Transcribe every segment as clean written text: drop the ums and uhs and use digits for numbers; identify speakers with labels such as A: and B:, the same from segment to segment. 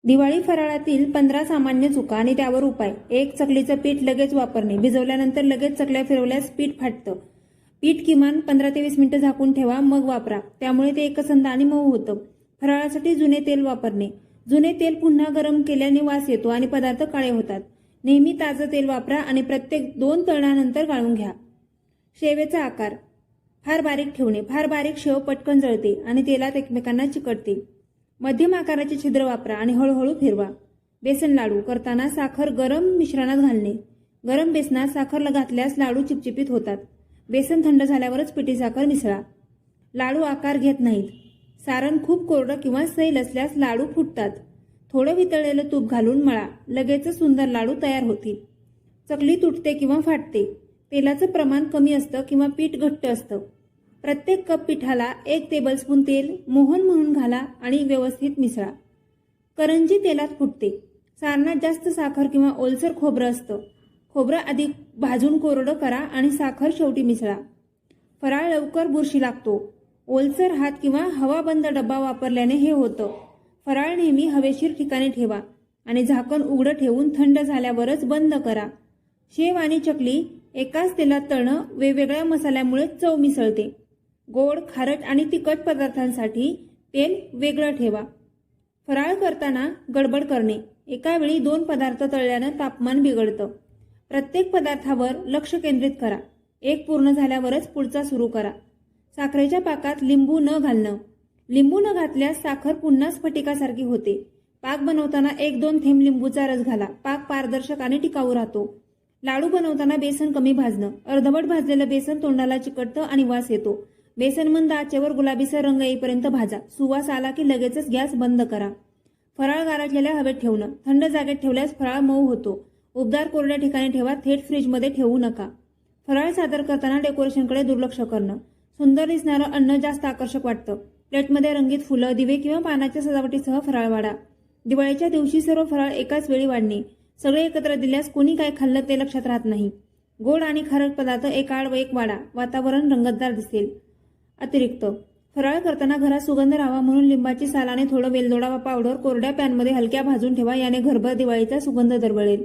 A: दिवाळी फराळातील 15 सामान्य चुका आणि त्यावर उपाय. 1. चकलीचं पीठ लगेच वापरणे. भिजवल्यानंतर लगेच चकल्या फिरवल्यास पीठ फाटतं. पीठ किमान 15 ते 20 मिनिटं झाकून ठेवा, मग वापरा. त्यामुळे ते एकसंध आणि मऊ होतं. फराळासाठी जुने तेल वापरणे. जुने तेल पुन्हा गरम केल्याने वास येतो आणि पदार्थ काळे होतात. नेहमी ताजं तेल वापरा आणि प्रत्येक 2 तळणानंतर गाळून घ्या. शेवेचा आकार फार बारीक ठेवणे. फार बारीक शेव पटकन जळते आणि तेलात एकमेकांना चिकटते. मध्यम आकाराचे छिद्र वापरा आणि हळूहळू फिरवा. बेसन लाडू करताना साखर गरम मिश्रणात घालणे. गरम बेसनात साखर घातल्यास लाडू चिपचिपीत होतात. बेसन थंड झाल्यावरच पिठी साखर मिसळा. लाडू आकार घेत नाहीत. सारण खूप कोरडं किंवा सैल असल्यास लाडू फुटतात. थोडं वितळलेलं तूप घालून मळा. लगेचच सुंदर लाडू तयार होतील. चकली तुटते किंवा फाटते. तेलाचं प्रमाण कमी असतं किंवा पीठ घट्ट असतं. प्रत्येक कप पिठाला 1 टेबलस्पून तेल मोहन म्हणून घाला आणि व्यवस्थित मिसळा. करंजी तेलात फुटते. सारणात जास्त साखर किंवा ओलसर खोबरं असतं. खोबरं आधी भाजून कोरडं करा आणि साखर शेवटी मिसळा. फराळ लवकर बुरशी लागतो. ओलसर हात किंवा हवाबंद डब्बा वापरल्याने हे होतं. फराळ नेहमी हवेशीर ठिकाणी ठेवा आणि झाकण उघडं ठेवून थंड झाल्यावरच बंद करा. शेव आणि चकली एकाच तेलात तळणं वेगवेगळ्या मसाल्यामुळे चव मिसळते. गोड, खारट आणि तिखट पदार्थांसाठी तेल वेगळं ठेवा. फराळ करताना गडबड करणे. एका वेळी 2 पदार्थ तळल्यानं तापमान बिघडतं. प्रत्येक पदार्थावर लक्ष केंद्रित करा. एक पूर्ण झाल्यावरच पुढचा सुरू करा. साखरेच्या पाकात लिंबू न घालणं. लिंबू न घातल्यास साखर पुन्हा स्फटिकासारखी होते. पाक बनवताना 1-2 थेंब लिंबूचा रस घाला. पाक पारदर्शक आणि टिकाऊ राहतो. लाडू बनवताना बेसन कमी भाजणं. अर्धवट भाजलेलं बेसन तोंडाला चिकटतं आणि वास येतो. बेसन मंद आचेवर गुलाबीसर रंग येईपर्यंत भाजा. सुवास आला की लगेचच गॅस बंद करा. फराळ गारठलेल्या हवेत ठेवणं. थंड जागेत ठेवल्यास फराळ मऊ होतो. उबदार कोरड्या ठिकाणी ठेवा. थेट फ्रीजमध्ये ठेवू नका. फराळ सादर करताना डेकोरेशनकडे दुर्लक्ष करणं. सुंदर दिसणारं अन्न जास्त आकर्षक वाटतं. प्लेटमध्ये रंगीत फुलं, दिवे किंवा पानाच्या सजावटीसह फराळ वाढा. दिवाळीच्या दिवशी सर्व फराळ एकाच वेळी वाढणे. सगळे एकत्र दिल्यास कोणी काय खाल्लं ते लक्षात राहत नाही. गोड आणि खारट पदार्थ एक आड व एक वाढा. वातावरण रंगतदार दिसेल. अतिरिक्त फराळ करताना घरात सुगंध राहावा म्हणून लिंबाची साल आणि थोडं वेलदोडा पावडर कोरड्या पॅनमध्ये हलक्या भाजून ठेवा. याने घरभर दिवाळीचा सुगंध दरवळेल.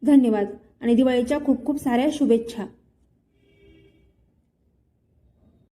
A: धन्यवाद आणि दिवाळीच्या खूप खूप साऱ्या शुभेच्छा.